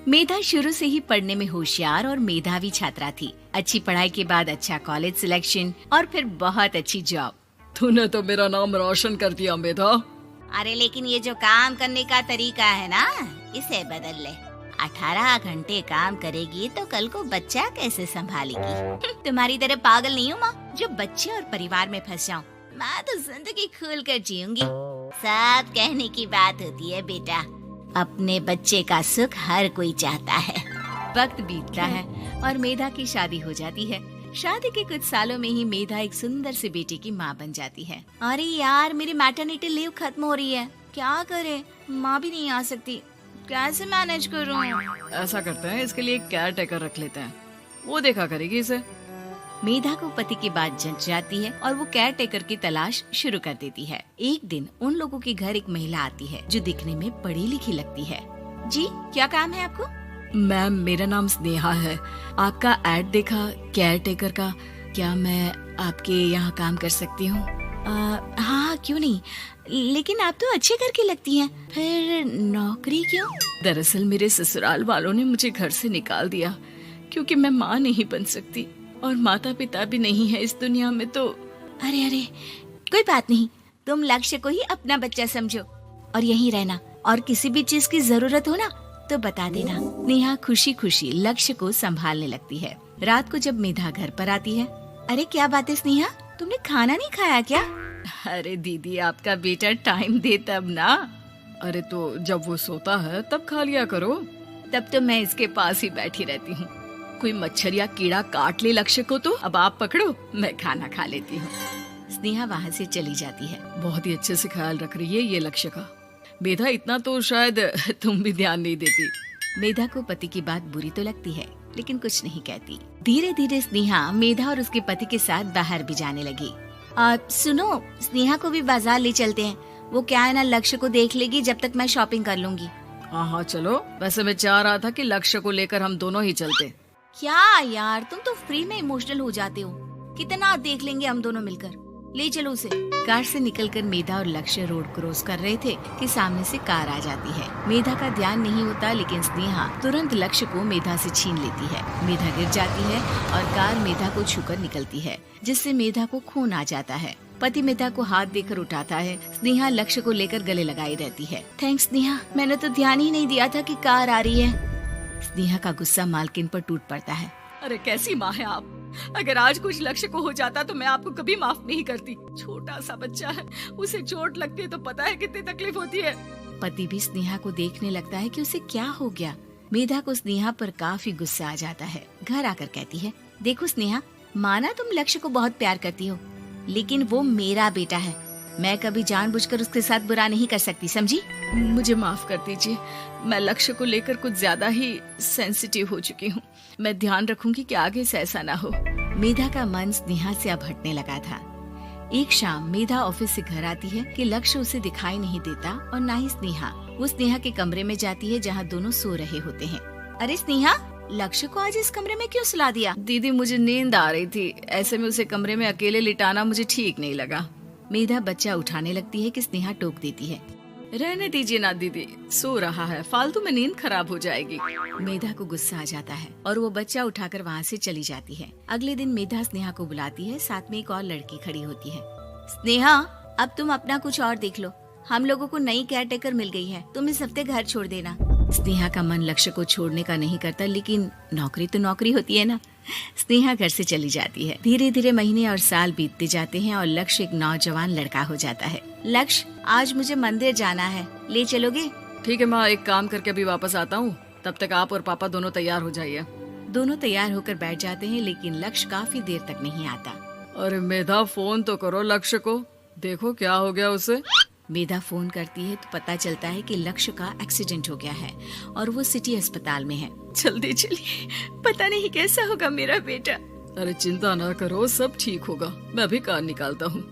मेधा शुरू से ही पढ़ने में होशियार और मेधावी छात्रा थी। अच्छी पढ़ाई के बाद अच्छा कॉलेज सिलेक्शन और फिर बहुत अच्छी जॉब। तूने तो मेरा नाम रोशन कर दिया मेधा। अरे लेकिन ये जो काम करने का तरीका है ना, इसे बदल ले। 18 घंटे काम करेगी तो कल को बच्चा कैसे संभालेगी? तुम्हारी तरह पागल नहीं हूँ माँ, जो बच्चे और परिवार में फंस जाऊँ। मैं तो जिंदगी खुल कर जीऊंगी। सब कहने की बात होती है बेटा, अपने बच्चे का सुख हर कोई चाहता है। वक्त बीतता है और मेधा की शादी हो जाती है। शादी के कुछ सालों में ही मेधा एक सुंदर से बेटे की माँ बन जाती है। अरे यार, मेरी मैटरनिटी लीव खत्म हो रही है, क्या करे? माँ भी नहीं आ सकती, कैसे मैनेज करूँ? ऐसा करते हैं, इसके लिए एक केयर टेकर रख लेते हैं, वो देखा करेगी इसे। मेधा को पति की बात जंच जाती है और वो केयर टेकर की तलाश शुरू कर देती है। एक दिन उन लोगों के घर एक महिला आती है जो दिखने में पढ़ी लिखी लगती है। जी, क्या काम है आपको? मैम, मेरा नाम स्नेहा है। आपका एड देखा केयर टेकर का, क्या मैं आपके यहाँ काम कर सकती हूँ? हाँ, क्यों नहीं, लेकिन आप तो अच्छे घर की लगती हैं, फिर नौकरी क्यों? दरअसल मेरे ससुराल वालों ने मुझे घर से निकाल दिया क्योंकि मैं माँ नहीं बन सकती और माता पिता भी नहीं है इस दुनिया में। तो अरे कोई बात नहीं, तुम लक्ष्य को ही अपना बच्चा समझो और यहीं रहना, और किसी भी चीज की जरूरत हो ना तो बता देना। नेहा खुशी खुशी लक्ष्य को संभालने लगती है। रात को जब मेधा घर पर आती है, अरे क्या बात है स्नेहा, तुमने खाना नहीं खाया क्या? अरे दीदी, आपका बेटा टाइम दे तब ना। अरे तो जब वो सोता है तब खा लिया करो। तब तो मैं इसके पास ही बैठी रहती हूँ। कोई मच्छर या कीड़ा काट ले लक्ष्य को तो अब आप पकड़ो, मैं खाना खा लेती हूँ। स्नेहा वहाँ से चली जाती है। बहुत ही अच्छे से ख्याल रख रही है ये लक्ष्य का। मेधा, इतना तो शायद तुम भी ध्यान नहीं देती। मेधा को पति की बात बुरी तो लगती है, लेकिन कुछ नहीं कहती। धीरे धीरे स्नेहा मेधा और उसके पति के साथ बाहर भी जाने लगी। सुनो, स्नेहा को भी बाजार ले चलते हैं, वो क्या है ना, लक्ष्य को देख लेगी जब तक मैं शॉपिंग कर लूंगी। हाँ चलो, वैसे मैं चाह रहा था कि लक्ष्य को लेकर हम दोनों ही चलते। क्या यार, तुम तो फ्री में इमोशनल हो जाते हो, कितना देख लेंगे हम दोनों मिलकर, ले चलो उसे। कार से निकलकर मेधा और लक्ष्य रोड क्रॉस कर रहे थे कि सामने से कार आ जाती है। मेधा का ध्यान नहीं होता, लेकिन स्नेहा तुरंत लक्ष्य को मेधा से छीन लेती है। मेधा गिर जाती है और कार मेधा को छूकर निकलती है, जिससे मेधा को खून आ जाता है। पति मेधा को हाथ देकर उठाता है। स्नेहा लक्ष्य को लेकर गले लगाई रहती है। थैंक्स स्नेहा, मैंने तो ध्यान ही नहीं दिया था कि कार आ रही है। स्नेहा का गुस्सा मालकिन पर टूट पड़ता है। अरे कैसी माँ है आप, अगर आज कुछ लक्ष्य को हो जाता तो मैं आपको कभी माफ नहीं करती। छोटा सा बच्चा है, उसे चोट लगती है तो पता है कितनी तकलीफ होती है। पति भी स्नेहा को देखने लगता है कि उसे क्या हो गया। मेधा को स्नेहा पर काफी गुस्सा आ जाता है। घर आकर कहती है, देखो स्नेहा, माना तुम लक्ष्य को बहुत प्यार करती हो, लेकिन वो मेरा बेटा है, मैं कभी जानबूझकर उसके साथ बुरा नहीं कर सकती, समझी? मुझे माफ कर दीजिए, मैं लक्ष्य को लेकर कुछ ज्यादा ही सेंसिटिव हो चुकी हूँ। मैं ध्यान रखूंगी कि आगे से ऐसा ना हो। मेधा का मन स्नेहा से अब हटने लगा था। एक शाम मेधा ऑफिस से घर आती है कि लक्ष्य उसे दिखाई नहीं देता और ना ही स्नेहा। वो स्नेहा के कमरे में जाती है जहाँ दोनों सो रहे होते हैं। अरे स्नेहा, लक्ष्य को आज इस कमरे में क्यों सुला दिया? दीदी, मुझे नींद आ रही थी, ऐसे में उसे कमरे में अकेले लिटाना मुझे ठीक नहीं लगा। मेधा बच्चा उठाने लगती है कि स्नेहा टोक देती है। रहने दीजिए ना दीदी, सो रहा है, फालतू में नींद खराब हो जाएगी। मेधा को गुस्सा आ जाता है और वो बच्चा उठाकर वहाँ से चली जाती है। अगले दिन मेधा स्नेहा को बुलाती है, साथ में एक और लड़की खड़ी होती है। स्नेहा, अब तुम अपना कुछ और देख लो, हम लोगों को नई केयर टेकर मिल गई है, तुम इस हफ्ते घर छोड़ देना। स्नेहा का मन लक्ष्य को छोड़ने का नहीं करता, लेकिन नौकरी तो नौकरी होती है ना। स्नेहा घर से चली जाती है। धीरे धीरे महीने और साल बीतते जाते हैं और लक्ष्य एक नौजवान लड़का हो जाता है। लक्ष्य, आज मुझे मंदिर जाना है, ले चलोगे? ठीक है माँ, एक काम करके अभी वापस आता हूँ, तब तक आप और पापा दोनों तैयार हो जाइए। दोनों तैयार होकर बैठ जाते हैं, लेकिन लक्ष्य काफी देर तक नहीं आता। अरे मेधा, फोन तो करो लक्ष्य को, देखो क्या हो गया उसे। मेधा फोन करती है तो पता चलता है कि लक्ष्य का एक्सीडेंट हो गया है और वो सिटी अस्पताल में है। जल्दी चलिए, पता नहीं कैसा होगा मेरा बेटा। अरे चिंता ना करो, सब ठीक होगा, मैं अभी कार निकालता हूँ।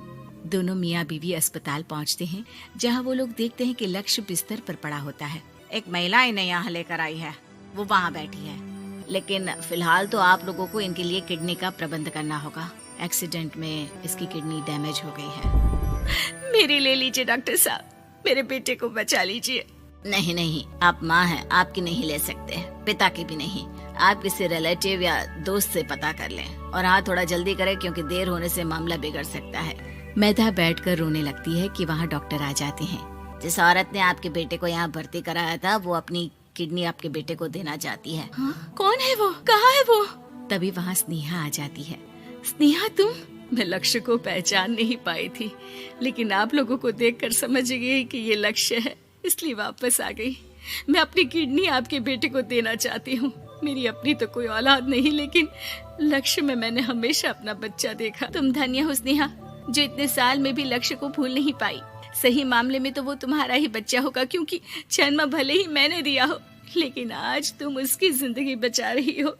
दोनों मियाँ बीवी अस्पताल पहुँचते हैं, जहाँ वो लोग देखते हैं कि लक्ष्य बिस्तर पर पड़ा होता है। एक महिला इन्हें यहाँ लेकर आई है, वो वहाँ बैठी है, लेकिन फिलहाल तो आप लोगों को इनके लिए किडनी का प्रबंध करना होगा। एक्सीडेंट में इसकी किडनी डैमेज हो गई है। मेरी ले लीजिए डॉक्टर साहब, मेरे बेटे को बचा लीजिए। नहीं नहीं, आप माँ हैं, आपकी नहीं ले सकते, पिता की भी नहीं। आप किसी रिलेटिव या दोस्त से पता कर लें और हाँ थोड़ा जल्दी करें क्योंकि देर होने से मामला बिगड़ सकता है। मेधा बैठकर रोने लगती है कि वहाँ डॉक्टर आ जाते हैं। जिस औरत ने आपके बेटे को यहाँ भर्ती कराया था वो अपनी किडनी आपके बेटे को देना चाहती है। हाँ? कौन है वो, कहाँ है वो? तभी वहाँ स्नेहा आ जाती है। स्नेहा तुम? मैं लक्ष्य को पहचान नहीं पाई थी, लेकिन आप लोगों को देखकर समझ गई कि ये लक्ष्य है, इसलिए वापस आ गई। मैं अपनी किडनी आपके बेटे को देना चाहती हूँ। मेरी अपनी तो कोई औलाद नहीं, लेकिन लक्ष्य में मैंने हमेशा अपना बच्चा देखा। तुम धन्य हो स्नेहा, जो इतने साल में भी लक्ष्य को भूल नहीं पाई। सही मामले में तो वो तुम्हारा ही बच्चा होगा, क्योंकि जन्म भले ही मैंने दिया हो, लेकिन आज तुम उसकी जिंदगी बचा रही हो।